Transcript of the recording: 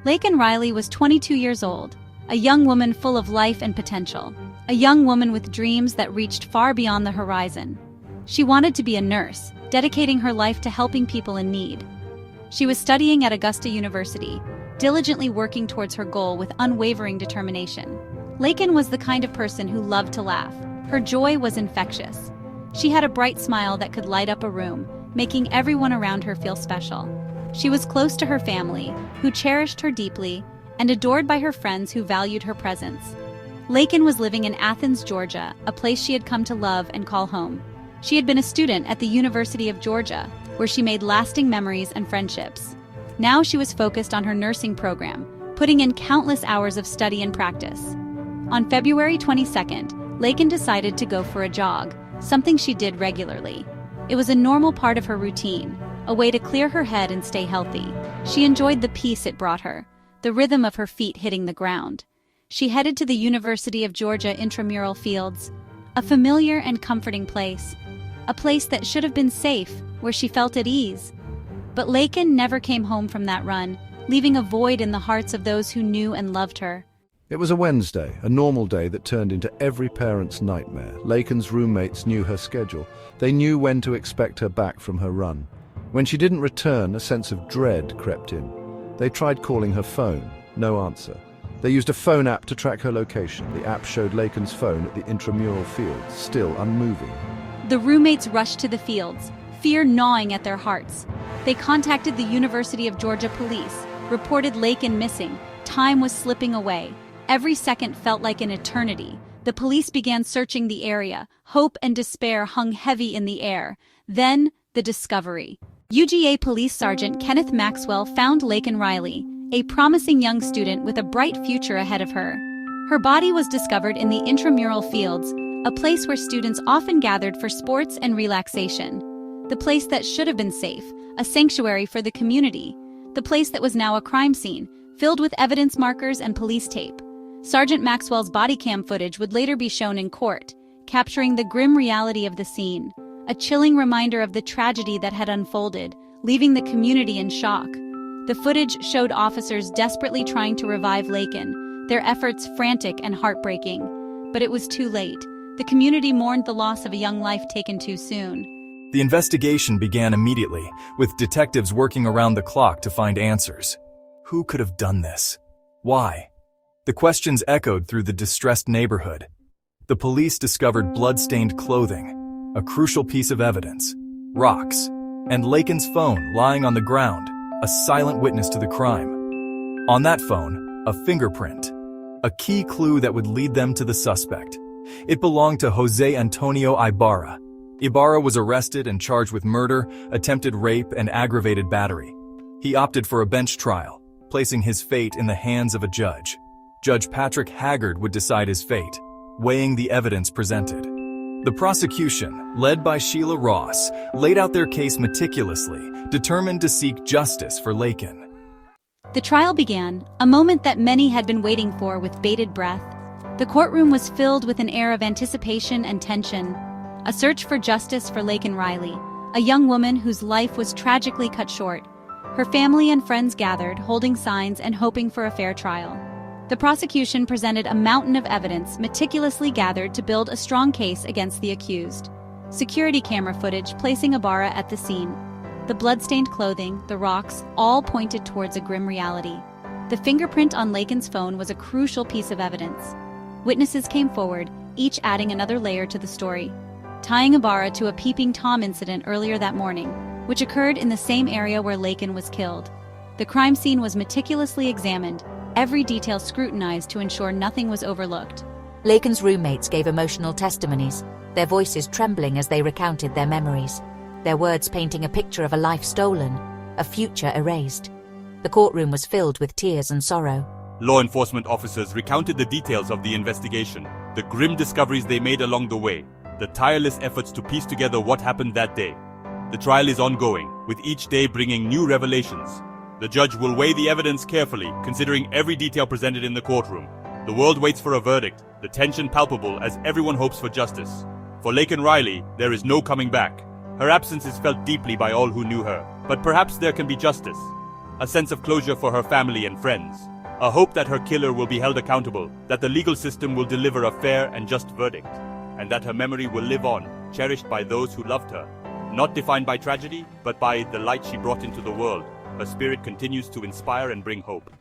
Laken Riley was 22 years old, a young woman full of life and potential, a young woman with dreams that reached far beyond the horizon. She wanted to be a nurse, dedicating her life to helping people in need. She was studying at Augusta University, diligently working towards her goal with unwavering determination. Laken was the kind of person who loved to laugh. Her joy was infectious. She had a bright smile that could light up a room, making everyone around her feel special. She was close to her family, who cherished her deeply, and adored by her friends who valued her presence. Laken was living in Athens, Georgia, a place she had come to love and call home. She had been a student at the University of Georgia, where she made lasting memories and friendships. Now she was focused on her nursing program, putting in countless hours of study and practice. On February 22nd, Laken decided to go for a jog, something she did regularly. It was a normal part of her routine, a way to clear her head and stay healthy. She enjoyed the peace it brought her, the rhythm of her feet hitting the ground. She headed to the University of Georgia intramural fields, a familiar and comforting place, a place that should have been safe, where she felt at ease. But Laken never came home from that run, leaving a void in the hearts of those who knew and loved her. It was a Wednesday, a normal day that turned into every parent's nightmare. Laken's roommates knew her schedule. They knew when to expect her back from her run. When she didn't return, a sense of dread crept in. They tried calling her phone. No answer. They used a phone app to track her location. The app showed Laken's phone at the intramural fields, still unmoving. The roommates rushed to the fields, fear gnawing at their hearts. They contacted the University of Georgia police, reported Laken missing. Time was slipping away. Every second felt like an eternity. The police began searching the area. Hope and despair hung heavy in the air. Then, the discovery. UGA Police Sergeant Kenneth Maxwell found Laken Riley, a promising young student with a bright future ahead of her. Her body was discovered in the intramural fields, a place where students often gathered for sports and relaxation. The place that should have been safe, a sanctuary for the community. The place that was now a crime scene, filled with evidence markers and police tape. Sergeant Maxwell's body cam footage would later be shown in court, capturing the grim reality of the scene, a chilling reminder of the tragedy that had unfolded, leaving the community in shock. The footage showed officers desperately trying to revive Laken, their efforts frantic and heartbreaking. But it was too late. The community mourned the loss of a young life taken too soon. The investigation began immediately, with detectives working around the clock to find answers. Who could have done this? Why? The questions echoed through the distressed neighborhood. The police discovered blood-stained clothing, a crucial piece of evidence, rocks, and Laken's phone lying on the ground, a silent witness to the crime. On that phone, a fingerprint, a key clue that would lead them to the suspect. It belonged to Jose Antonio Ibarra. Ibarra was arrested and charged with murder, attempted rape, and aggravated battery. He opted for a bench trial, placing his fate in the hands of a judge. Judge Patrick Haggard would decide his fate, weighing the evidence presented. The prosecution, led by Sheila Ross, laid out their case meticulously, determined to seek justice for Laken. The trial began, a moment that many had been waiting for with bated breath. The courtroom was filled with an air of anticipation and tension, a search for justice for Laken Riley, a young woman whose life was tragically cut short. Her family and friends gathered, holding signs and hoping for a fair trial. The prosecution presented a mountain of evidence meticulously gathered to build a strong case against the accused. Security camera footage placing Ibarra at the scene. The blood-stained clothing, the rocks, all pointed towards a grim reality. The fingerprint on Laken's phone was a crucial piece of evidence. Witnesses came forward, each adding another layer to the story, tying Ibarra to a peeping Tom incident earlier that morning, which occurred in the same area where Laken was killed. The crime scene was meticulously examined, every detail scrutinized to ensure nothing was overlooked. Laken's roommates gave emotional testimonies, their voices trembling as they recounted their memories, their words painting a picture of a life stolen, a future erased. The courtroom was filled with tears and sorrow. Law enforcement officers recounted the details of the investigation, the grim discoveries they made along the way, the tireless efforts to piece together what happened that day. The trial is ongoing, with each day bringing new revelations. The judge will weigh the evidence carefully, considering every detail presented in the courtroom. The world waits for a verdict, the tension palpable as everyone hopes for justice. For Laken Riley, there is no coming back. Her absence is felt deeply by all who knew her, but perhaps there can be justice. a sense of closure for her family and friends, a hope that her killer will be held accountable, that the legal system will deliver a fair and just verdict, and that her memory will live on, cherished by those who loved her. Not defined by tragedy, but by the light she brought into the world, her spirit continues to inspire and bring hope.